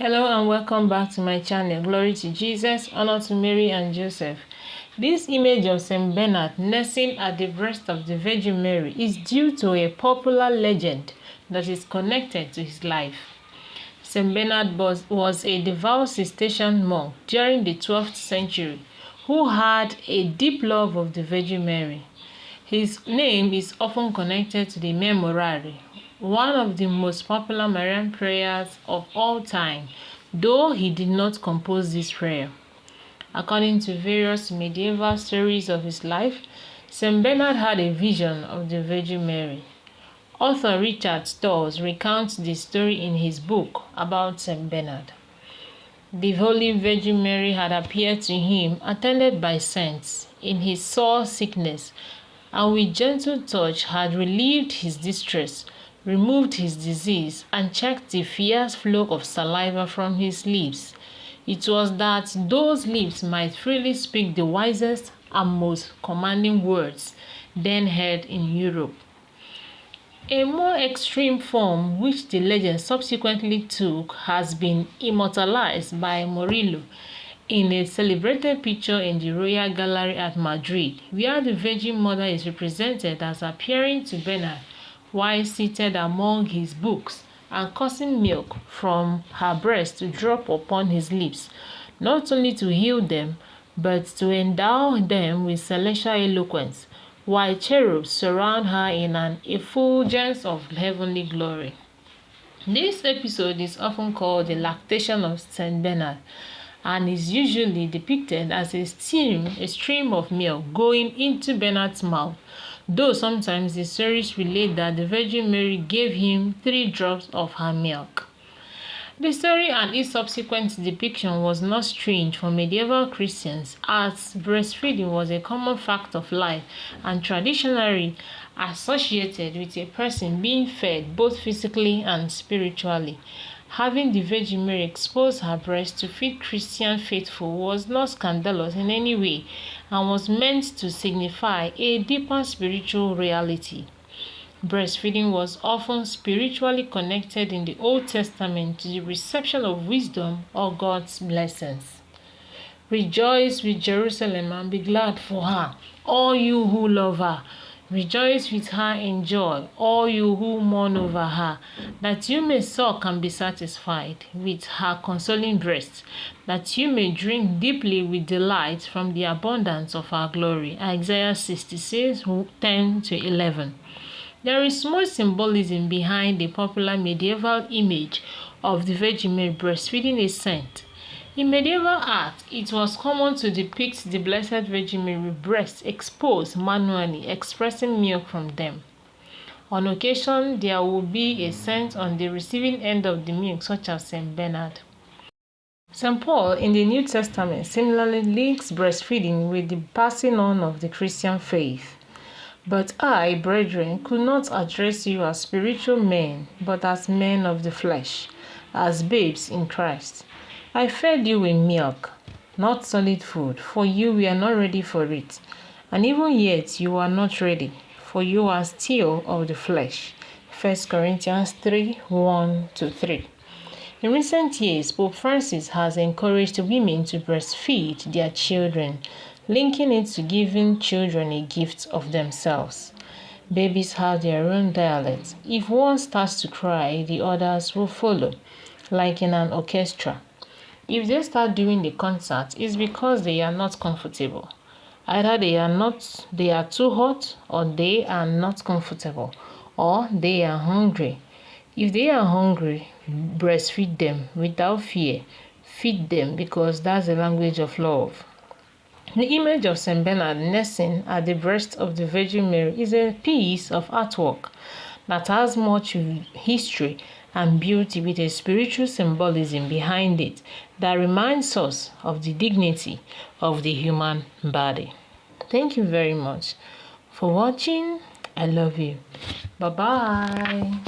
Hello and welcome back to my channel. Glory to Jesus, honor to Mary and Joseph. This image of Saint Bernard nursing at the breast of the Virgin Mary is due to a popular legend that is connected to his life. Saint Bernard was a devout Cistercian monk during the 12th century who had a deep love of the Virgin Mary. His name is often connected to the Memorare, one of the most popular Marian prayers of all time, though he did not compose this prayer. According to various medieval stories of his life, Saint Bernard had a vision of the Virgin Mary. Author Richard Storrs recounts the story in his book about Saint Bernard. The Holy Virgin Mary had appeared to him attended by saints in his sore sickness, and with gentle touch had relieved his distress, removed his disease, and checked the fierce flow of saliva from his lips. It was that those lips might freely speak the wisest and most commanding words then heard in Europe. A more extreme form, which the legend subsequently took, has been immortalized by Murillo in a celebrated picture in the Royal Gallery at Madrid, where the Virgin Mother is represented as appearing to Bernard while seated among his books and causing milk from her breast to drop upon his lips, not only to heal them, but to endow them with celestial eloquence, while cherubs surround her in an effulgence of heavenly glory. This episode is often called the lactation of Saint Bernard, and is usually depicted as a stream of milk going into Bernard's mouth, though sometimes the stories relate that the Virgin Mary gave him 3 drops of her milk. The story and its subsequent depiction was not strange for medieval Christians, as breastfeeding was a common fact of life and traditionally associated with a person being fed both physically and spiritually. Having the Virgin Mary expose her breast to feed Christian faithful was not scandalous in any way and was meant to signify a deeper spiritual reality. Breastfeeding was often spiritually connected in the Old Testament to the reception of wisdom or God's blessings. Rejoice with Jerusalem and be glad for her, all you who love her. Rejoice with her in joy, all you who mourn over her, that you may suck and be satisfied with her consoling breast, that you may drink deeply with delight from the abundance of her glory. Isaiah 66, 10-11. There is more symbolism behind the popular medieval image of the Virgin Mary breastfeeding a saint. In medieval art, it was common to depict the Blessed Virgin Mary with breasts exposed manually, expressing milk from them. On occasion, there would be a saint on the receiving end of the milk, such as Saint Bernard. St. Paul in the New Testament similarly links breastfeeding with the passing on of the Christian faith. But I, brethren, could not address you as spiritual men, but as men of the flesh, as babes in Christ. I fed you with milk, not solid food, for you were not ready for it. And even yet you are not ready, for you are still of the flesh. 1 Corinthians 3, 1-3. In recent years, Pope Francis has encouraged women to breastfeed their children, linking it to giving children a gift of themselves. Babies have their own dialect. If one starts to cry, the others will follow, like in an orchestra. If they start doing the concert, it's because they are not comfortable. Either they are too hot, or they are not comfortable, or they are hungry. If they are hungry, breastfeed them without fear. Feed them, because that's the language of love. The image of Saint Bernard nursing at the breast of the Virgin Mary is a piece of artwork that has much history and beauty, with a spiritual symbolism behind it that reminds us of the dignity of the human body. Thank you very much for watching. I love you. Bye-bye.